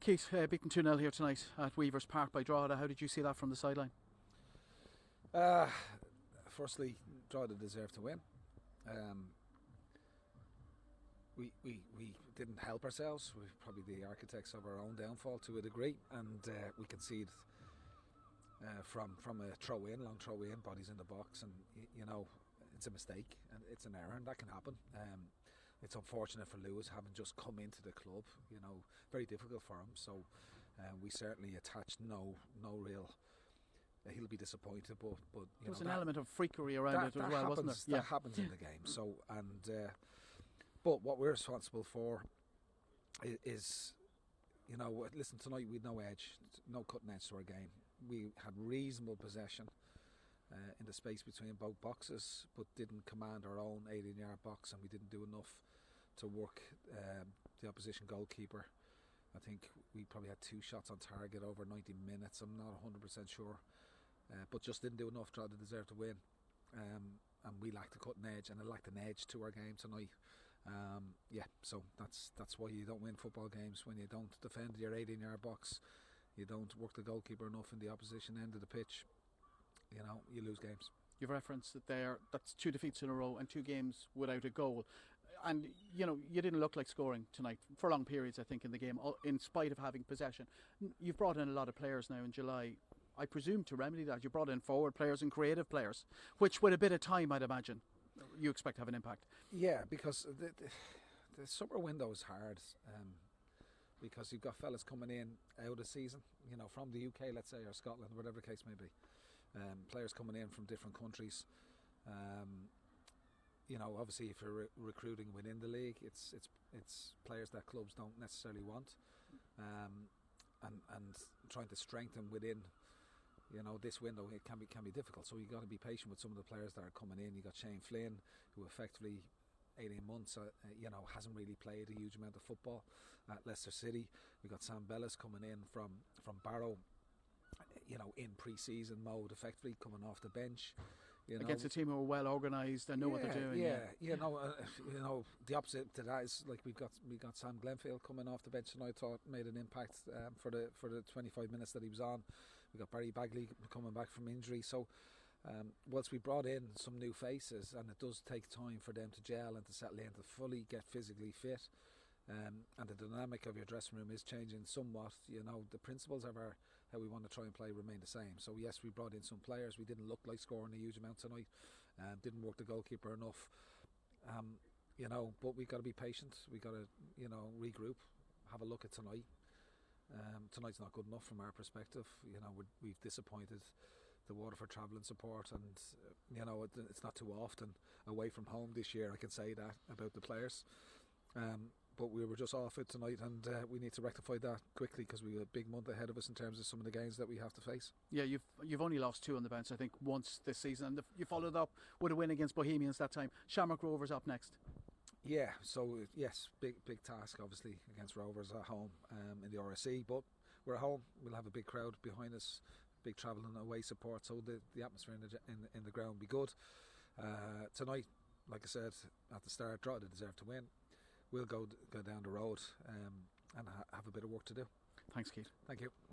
Keith, beaten 2-0 here tonight at Weavers Park by Drogheda. How did you see that from the sideline? Firstly, Drogheda deserved to win. We didn't help ourselves. We're probably the architects of our own downfall to a degree, and we conceded from a throw-in, long throw-in, bodies in the box, and it's a mistake and it's an error, and that can happen. It's unfortunate for Lewis having just come into the club. Very difficult for him. So we certainly attached no real. He'll be disappointed, but there was an element of freakery around it as well, wasn't there? That happens in the game. So but what we're responsible for is, listen, tonight we had no edge, no cutting edge to our game. We had reasonable possession in the space between both boxes, but didn't command our own 18-yard box, and we didn't do enough to work the opposition goalkeeper. I think we probably had 2 shots on target over 90 minutes. I'm not 100% sure, but just didn't do enough. Drogheda deserved to win, and we lacked a cutting edge, and it lacked an edge to our game tonight. So that's why you don't win football games, when you don't defend your 18-yard box, you don't work the goalkeeper enough in the opposition end of the pitch. You lose games. You've referenced that that's 2 defeats in a row and 2 games without a goal, and you didn't look like scoring tonight for long periods, I think, in the game, in spite of having possession. You've brought in a lot of players now in July, I presume, to remedy that. You brought in forward players and creative players, which with a bit of time, I'd imagine, you expect to have an impact. Yeah, because the summer window is hard, because you've got fellas coming in out of season, from the UK, let's say, or Scotland, whatever the case may be. Players coming in from different countries. Obviously, if you're recruiting within the league, it's players that clubs don't necessarily want, and trying to strengthen within. This window, it can be difficult. So you've got to be patient with some of the players that are coming in. You got Shane Flynn, who effectively 18 months, hasn't really played a huge amount of football at Leicester City. We got Sam Bellis coming in from Barrow, in pre-season mode, effectively coming off the bench. Against a team who are well organised and know what they're doing. The opposite to that is, like, we got Sam Glenfield coming off the bench tonight. Thought made an impact for the 25 minutes that he was on. We got Barry Bagley coming back from injury. So whilst we brought in some new faces, and it does take time for them to gel and to settle in, to fully get physically fit, and the dynamic of your dressing room is changing somewhat. The principles of how we want to try and play remain the same. So yes, we brought in some players. We didn't look like scoring a huge amount tonight. Didn't work the goalkeeper enough. But we got to be patient. We got to regroup, have a look at tonight. Tonight's not good enough from our perspective. We've disappointed the Waterford travelling support, and it's not too often away from home this year. I can say that about the players. But we were just off it tonight, and we need to rectify that quickly, because we have a big month ahead of us in terms of some of the games that we have to face. Yeah, you've only lost 2 on the bounce, I think, once this season, and you followed up with a win against Bohemians that time. Shamrock Rovers up next. Yeah, so yes, big task obviously against Rovers at home in the RSC, but we're at home. We'll have a big crowd behind us, big travelling away support, so the atmosphere in the ground will be good. Tonight, like I said at the start, Drogheda deserve to win. We'll go down the road and have a bit of work to do. Thanks, Keith. Thank you.